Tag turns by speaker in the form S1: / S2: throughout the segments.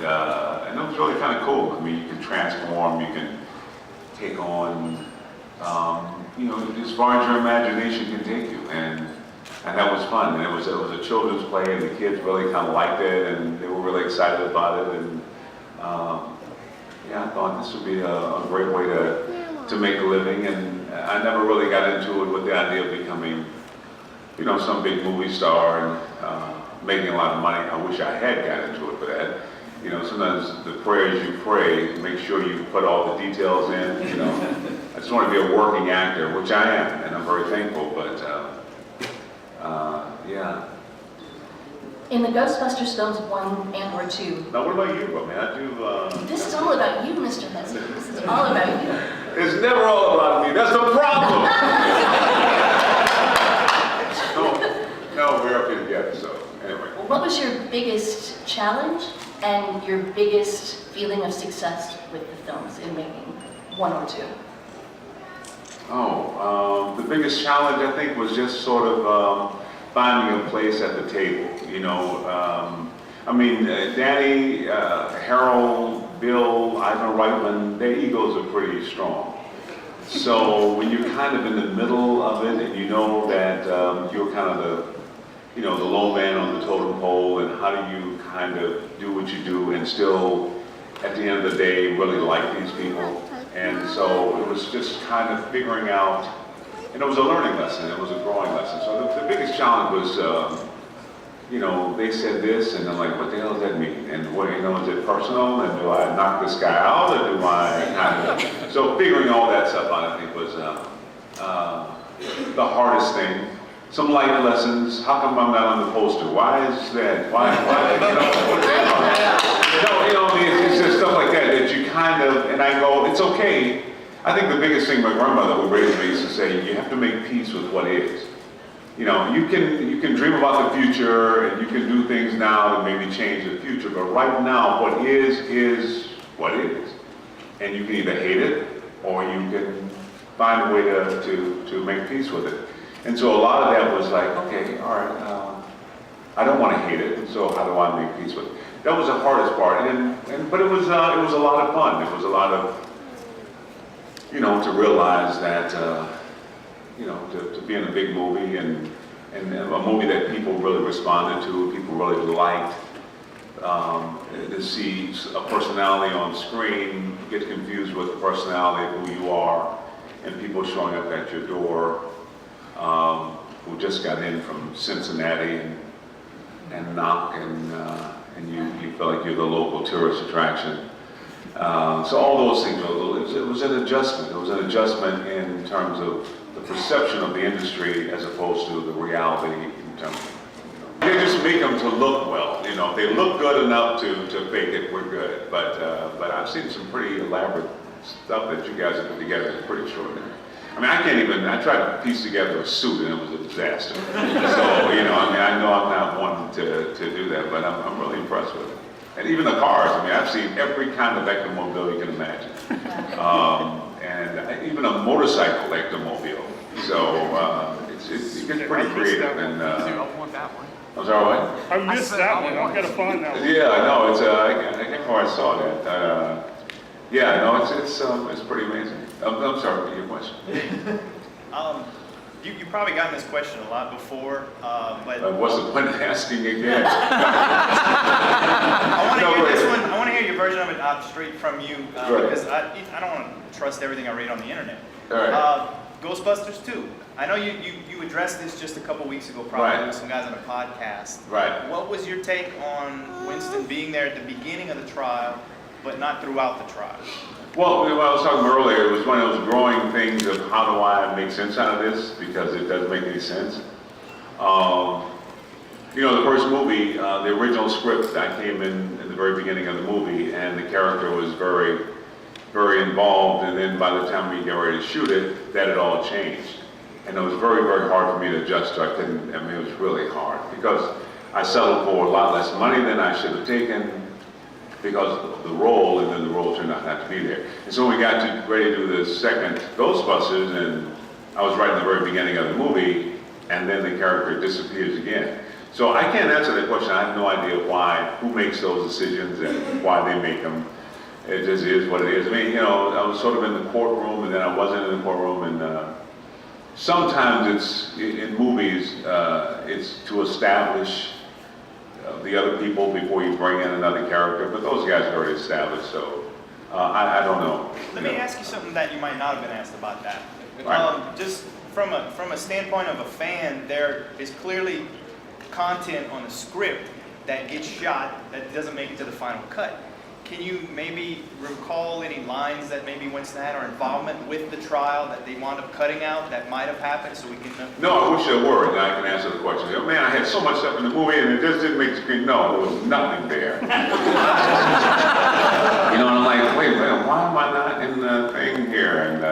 S1: and it was really kind of cool. I mean, you can transform, you can take on, as far as your imagination can take you, and that was fun. And it was a children's play, and the kids really kind of liked it, and they were really excited about it. And I thought this would be a great way to make a living. And I never really got into it with the idea of becoming, some big movie star and making a lot of money. I wish I had got into it for that. Sometimes the prayers you pray, make sure you put all the details in. I just want to be a working actor, which I am, and I'm very thankful. But yeah.
S2: In the Ghostbusters films 1 and/or 2.
S1: Now, what about you, bro, man? I do.
S2: This is all about you, Mr. Hudson. This is all about you.
S1: It's never all about me. That's the problem. No, we're up here together. So anyway.
S2: Well, what was your biggest challenge and your biggest feeling of success with the films in making 1 or 2?
S1: The biggest challenge, I think, was just sort of finding a place at the table. Danny, Harold, Bill, Ivan Reitman, their egos are pretty strong. So when you're kind of in the middle of it, and you know that you're kind of the low man on the totem pole, and how do you kind of do what you do and still, at the end of the day, really like these people. And so it was just kind of figuring out, and it was a learning lesson, it was a growing lesson. So the biggest challenge was, they said this, and I'm like, what the hell does that mean? And is it personal? And do I knock this guy out, or do I kind of? So figuring all that stuff out, I think, was the hardest thing. Some light lessons. How come I'm not on the poster? Why is that? Why it's just stuff like that you kind of, and I go, it's okay. I think the biggest thing my grandmother who raised me used to say, you have to make peace with what is. You can dream about the future, and you can do things now to maybe change the future, but right now, what is what is. And you can either hate it, or you can find a way to make peace with it. And so a lot of that was like, okay, all right, I don't want to hate it, and so how do I make peace with it? That was the hardest part, but it was a lot of fun. It was a lot of, to realize that, to be in a big movie and a movie that people really responded to, people really liked, to see a personality on screen get confused with the personality of who you are, and people showing up at your door who just got in from Cincinnati and knock, and you feel like you're the local tourist attraction. So all those things, it was an adjustment. It was an adjustment in terms of the perception of the industry as opposed to the reality in terms of, they just make them to look well. If they look good enough to fake it, we're good. But I've seen some pretty elaborate stuff that you guys have put together. It's pretty extraordinary. I tried to piece together a suit, and it was a disaster. So, I know I'm not one to do that, but I'm really impressed with it. And even the cars, I've seen every kind of ectomobile you can imagine. And even a motorcycle ectomobile. So it gets pretty creative. And I'm sorry, what?
S3: I missed that one. I've got to find that one.
S1: Yeah, no, I can't remember I saw that. It's pretty amazing. I'm sorry, your question.
S4: You've probably gotten this question a lot before, but
S1: what's the point of asking again?
S4: I want to hear this one. I want to hear your version of it straight from you, because I don't want to trust everything I read on the internet.
S1: All right.
S4: Ghostbusters 2. I know you addressed this just a couple weeks ago, probably with some guys on a podcast.
S1: Right.
S4: What was your take on Winston being there at the beginning of the trial, but not throughout the trial?
S1: Well, what I was talking about earlier, it was one of those growing things of how do I make sense out of this, because it doesn't make any sense. The first movie, the original script, I came in the very beginning of the movie, and the character was very, very involved, and then by the time we got ready to shoot it, that had all changed. And it was very, very hard for me to adjust to. It was really hard, because I settled for a lot less money than I should have taken, because of the role, and then the role turned out not to be there. And so when we got ready to do the second Ghostbusters, and I was right in the very beginning of the movie, and then the character disappears again. So I can't answer that question. I have no idea who makes those decisions and why they make them. It just is what it is. I mean, you know, I was sort of in the courtroom and then I wasn't in the courtroom, and sometimes it's, in movies, it's to establish the other people before you bring in another character, but those guys are already established, so I don't know.
S4: Let me ask you something that you might not have been asked about that.
S1: Right.
S4: Just from a standpoint of a fan, there is clearly content on the script that gets shot that doesn't make it to the final cut. Can you maybe recall any lines that maybe went to that, or involvement with the trial that they wound up cutting out that might have happened, so we can know?
S1: No, I wish there were, and I can answer the question. Man, I had so much stuff in the movie and it just didn't make the screen. No, there was nothing there. You know, and I'm like, wait a minute, why am I not in the thing here? And,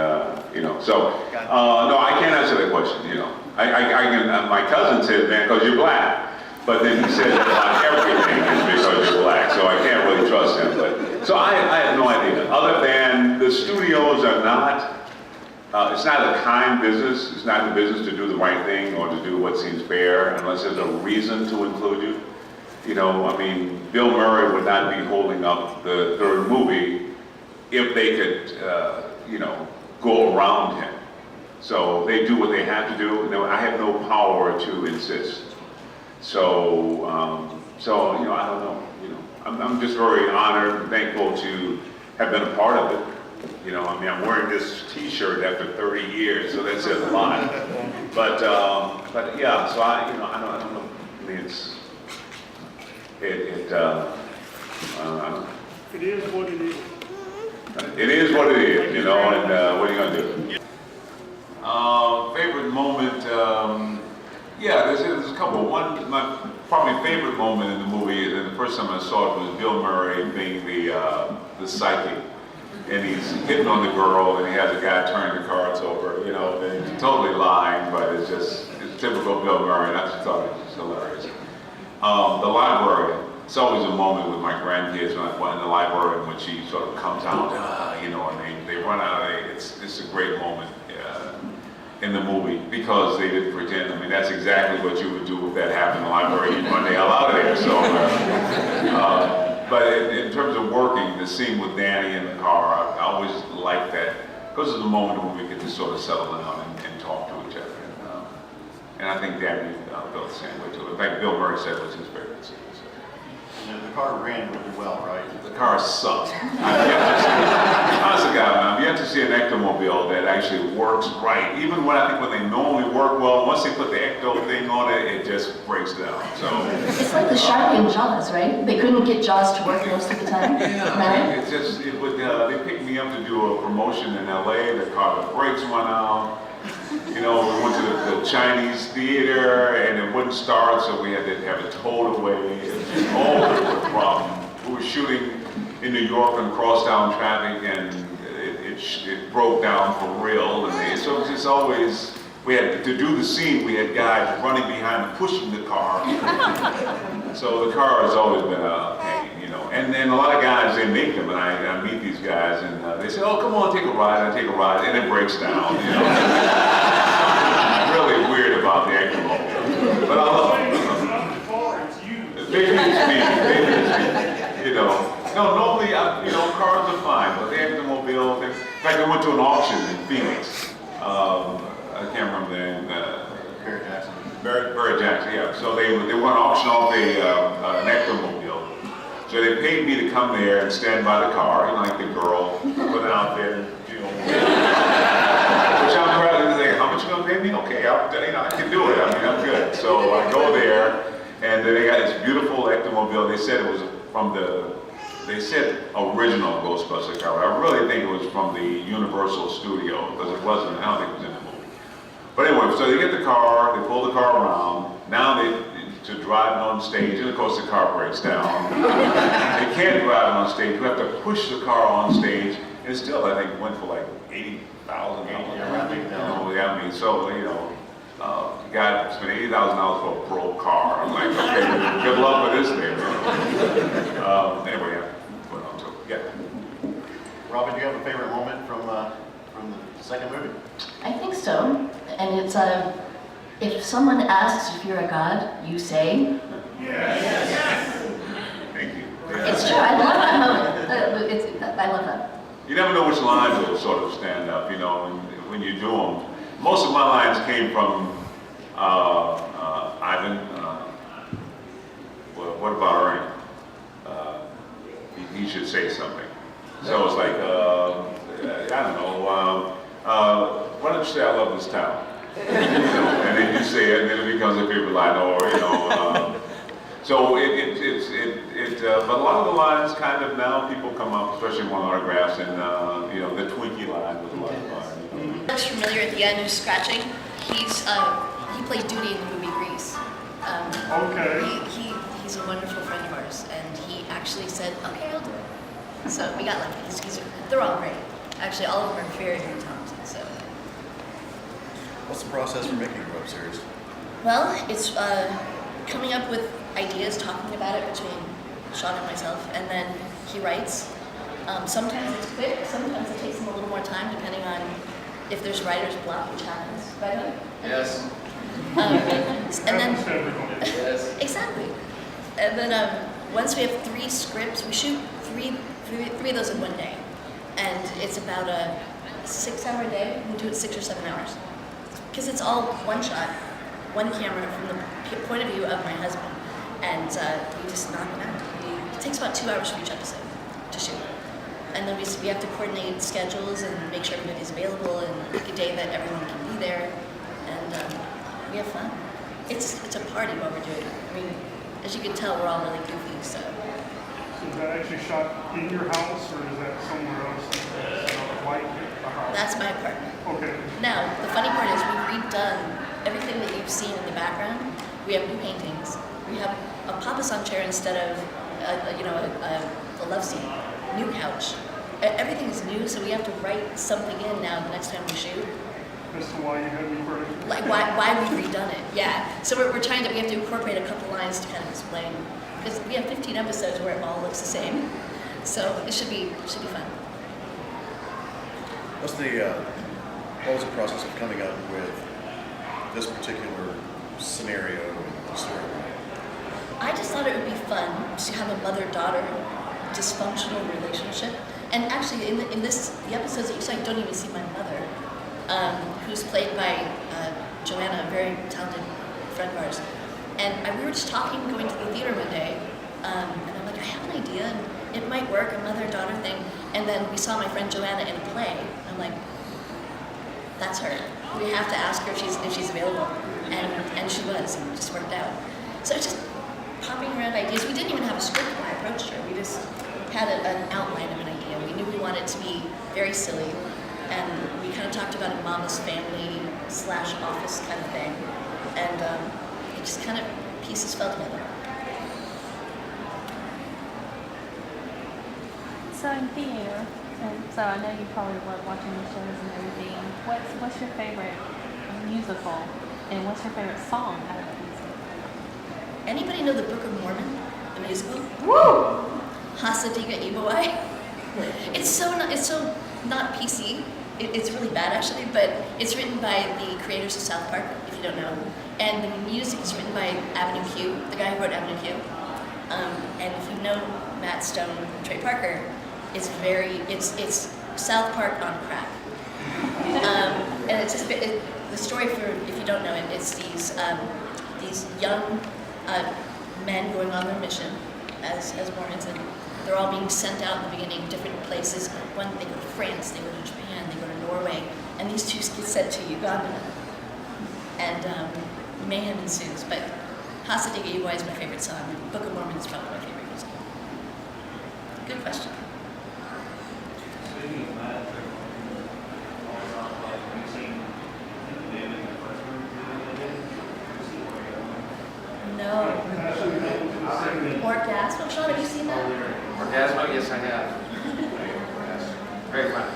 S1: you know, so, no, I can't answer that question, you know. I can, my cousin said, man, because you're black. But then he said that everything is because you're black, so I can't really trust him. But so I have no idea. Other than the studios are not, it's not a kind business. It's not the business to do the right thing or to do what seems fair unless there's a reason to include you. You know, I mean, Bill Murray would not be holding up the third movie if they could, you know, go around him. So they do what they have to do. No, I have no power to insist. So, so you know, I don't know. You know, I'm just very honored and thankful to have been a part of it. You know, I mean, I'm wearing this T-shirt after 30 years, so that says a lot. But yeah, so I don't know. I mean, I don't know.
S3: It is what it is.
S1: It is what it is, you know, and what are you gonna do? Favorite moment. Yeah, there's a couple. One, my probably favorite moment in the movie, and the first time I saw it was Bill Murray being the psychic, and he's hitting on the girl, and he has a guy turning the cards over, you know, and he's totally lying, but it's typical Bill Murray, and I just thought it was hilarious. The library, it's always a moment with my grandkids when I went in the library, when she sort of comes out, you know, and they run out of it. It's a great moment. In the movie, because they didn't pretend. I mean, that's exactly what you would do if that happened in the library. You'd run the hell out of there. So, but in terms of working, the scene with Danny in the car, I always like that, because it's a moment when we get to sort of settle down and talk to each other. And I think Danny felt the same way too. In fact, Bill Murray said it was his favorite scene. So.
S5: And the car ran really well, right?
S1: The car sucked. Honestly, God, I've yet to see an ectomobile that actually works right. Even when I think when they normally work well, once they put the ecto thing on it, it just breaks down. So
S2: It's like the shark in Jaws, right? They couldn't get Jaws to work most of the time.
S1: yeah, it would. They picked me up to do a promotion in LA. The brakes went out. You know, we went to the Chinese theater and it wouldn't start, so we had to have it towed away. It was just all a problem. We were shooting in New York on crosstown traffic, and it broke down for real. And so it was just always, we had to do the scene. We had guys running behind and pushing the car. So the car has always been a pain, you know. And a lot of guys, they make them, and I meet these guys, and they say, "Oh, come on, take a ride." I take a ride, and it breaks down, you know. Really weird about the ectomobile, but I love it. Maybe it's me, you know. No, normally, you know, cars are fine, but the ectomobile, in fact, I went to an auction in Phoenix. I can't remember the name.
S5: Barry Jackson.
S1: Barry Jackson, yeah. So they want to auction off an ectomobile. So they paid me to come there and stand by the car, you know, like the girl, put it out there, you know. Which I'm proud to say, how much you gonna pay me? Okay, I can do it. I mean, I'm good. So I go there, and they got this beautiful ectomobile. They said it was from they said original Ghostbusters car. I really think it was from the Universal studio, because it wasn't. I don't think it was in the movie. But anyway, so they get the car, they pull the car around. Now to drive it on stage, and of course the car breaks down. They can't drive it on stage. You have to push the car on stage. And still, I think, went for like $80,000. Yeah, I mean, so, you know, you got to spend $80,000 for a broke car. I'm like, okay, good luck with this thing, man. Anyway, yeah, went on to it. Yeah.
S5: Robin, do you have a favorite moment from the second movie?
S2: I think so. And it's if someone asks if you're a god, you say,
S1: Thank you.
S2: It's true, I love that moment. I love that.
S1: You never know which lines will sort of stand up, you know, when you do them. Most of my lines came from Ivan. Well, what about Ernie? He should say something. So it's like, I don't know, why don't you say I love this town? You know, and then you say it, and then it becomes a favorite line, or, you know. So but a lot of the lines kind of now people come up, especially one autographs, and you know, the Twinkie line was a lot of fun. You know.
S2: Looks familiar at the end who's scratching. He plays Duty in the movie Grease.
S3: Okay.
S2: He's a wonderful friend of ours, and he actually said, okay, I'll do it. So we got lucky. They're all great. Actually, all of them are very, very talented. So.
S5: What's the process for making a web series?
S2: Well, it's coming up with ideas, talking about it between Sean and myself, and then he writes. Sometimes it's quick, sometimes it takes him a little more time, depending on if there's writer's block, which happens, by the way.
S6: Yes.
S2: And then,
S6: Yes.
S2: exactly. And then once we have 3 scripts, we shoot three of those in one day, and it's about a 6-hour day. We do it 6 or 7 hours, because it's all one shot, one camera from the point of view of my husband, and we just knock it out. It takes about 2 hours for each episode to shoot. And then we have to coordinate schedules and make sure everybody's available and pick a day that everyone can be there. And we have fun. It's a party while we're doing it. I mean, as you can tell, we're all really goofy, so.
S3: So is that actually shot in your house, or is that somewhere else? Like a house?
S2: That's my apartment.
S3: Okay.
S2: Now, the funny part is we've redone everything that you've seen in the background. We have new paintings. We have a papasan chair instead of, a love seat. New couch. Everything is new, so we have to write something in now the next time we shoot.
S3: As to why you had new furniture?
S2: Like why we've redone it, yeah. So we have to incorporate a couple lines to kind of explain. Because we have 15 episodes where it all looks the same. So it should be fun.
S5: What was the process of coming up with this particular scenario and story?
S2: I just thought it would be fun to have a mother-daughter dysfunctional relationship. And actually, in the episodes that you saw, you don't even see my mother, who's played by Joanna, a very talented friend of ours. And we were just talking, going to the theater one day, and I'm like, I have an idea, and it might work, a mother-daughter thing. And then we saw my friend Joanna in a play. I'm like, that's her. We have to ask her if she's available. And she was, and it just worked out. So it's just popping around ideas. We didn't even have a script when I approached her. We just had an outline of an idea. We knew we wanted it to be very silly, and we kind of talked about a mama's family / office kind of thing, and it just kind of pieces fell together.
S7: So in theater, and so I know you probably love watching the shows and everything. What's your favorite musical, and what's your favorite song out of that musical?
S2: Anybody know the Book of Mormon, the musical? Woo! Hasadiga Ibawai. It's so not PC. It's really bad actually, but it's written by the creators of South Park, if you don't know. And the music is written by Avenue Q, the guy who wrote Avenue Q. And if you know Matt Stone, Trey Parker, it's South Park on crack. And it's just the story, for if you don't know it, it's these young men going on their mission as Mormons, and they're all being sent out in the beginning, different places. One, they go to France, they go to Japan, they go to Norway, and these two get sent to Uganda. And mayhem ensues, but Hasadiga Ibawai is my favorite song. Book of Mormon is probably my favorite music. Good question. No. Orgasmo? Sean, have you seen that?
S6: Orgasmo? Yes, I have. Very fun.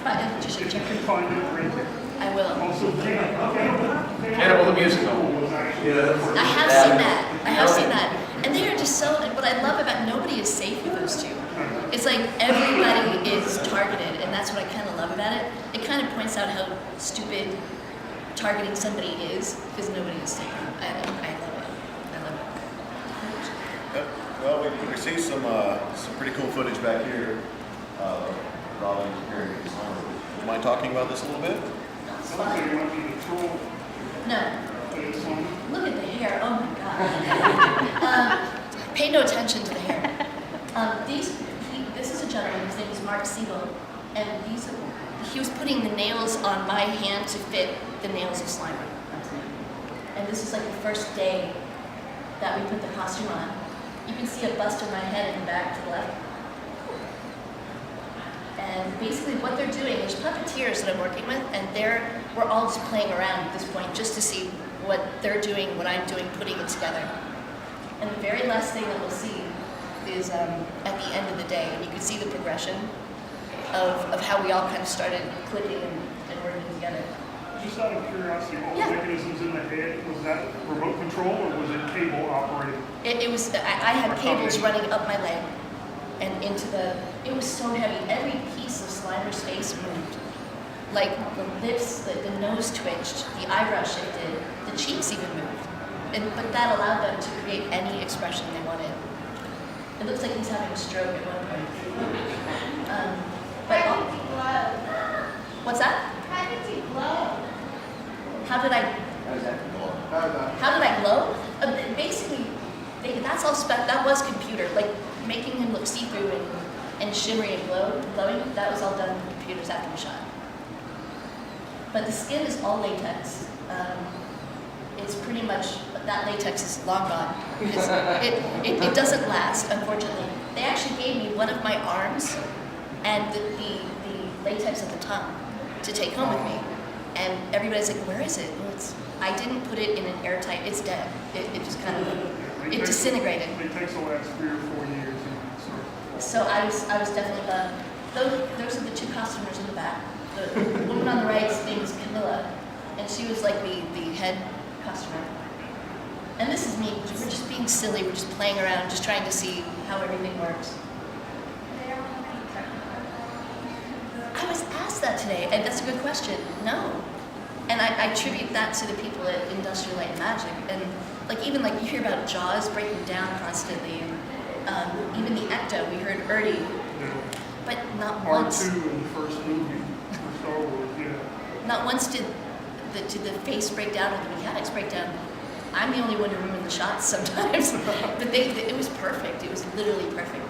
S2: I just
S3: If you
S2: check
S3: can
S2: it.
S3: find it, rate it.
S2: I will.
S3: Also,
S6: Cannibal the Musical.
S2: I have seen that. I have seen that. And they are just so, what I love about, nobody is safe with those two. It's like everybody is targeted, and that's what I kind of love about it. It kind of points out how stupid targeting somebody is, because nobody is safe. I love it.
S5: we see some pretty cool footage back here. Robin comparing to Slimer. Would you mind talking about this a little bit?
S2: That's
S3: Sounds like
S2: fun.
S3: it might be the troll
S2: No,
S3: this one.
S2: look at the hair. Oh my god. Pay no attention to the hair. This is a gentleman. His name is Mark Siegel, and he was putting the nails on my hand to fit the nails of Slimer. And this is like the first day that we put the costume on. You can see a bust of my head in the back to the left. And basically what they're doing, there's puppeteers that I'm working with, and we're all just playing around at this point just to see what they're doing, what I'm doing, putting it together. And the very last thing that we'll see is at the end of the day, and you can see the progression of how we all kind of started clicking and working together.
S3: Just out of curiosity, all
S2: Yeah.
S3: the mechanisms in the head, was that remote control or was it cable operated?
S2: It was, I had cables running up my leg and into it was so heavy. Every piece of Slimer's face moved. Like the lips, the nose twitched, the eyebrow shifted, the cheeks even moved. But that allowed them to create any expression they wanted. It looks like he's having a stroke at one point. What's that? How did I glow? Basically, that's all that was computer, like making him look see-through and shimmery and glowing, that was all done with computers after we shot. But the skin is all latex. It's pretty much, that latex is long gone. It doesn't last, unfortunately. They actually gave me one of my arms and the latex of the tongue to take home with me. And everybody's like, where is it? Well, I didn't put it in an airtight, it's dead. It just kind of, it disintegrated.
S3: It takes the last 3 or 4 years.
S2: So I was definitely those are the two customers in the back. The woman on the right's name is Camilla, and she was like the head customer. And this is me. We're just being silly. We're just playing around, just trying to see how everything works. I was asked that today, and that's a good question. No. And I attribute that to the people at Industrial Light and Magic. And even you hear about Jaws breaking down constantly, and even the Ecto, we heard Ernie, but not once.
S3: R2 in the first movie for Star Wars, yeah.
S2: Not once did the face break down or the mechanics break down. I'm the only one who ruined the shots sometimes. But it was perfect. It was literally perfect.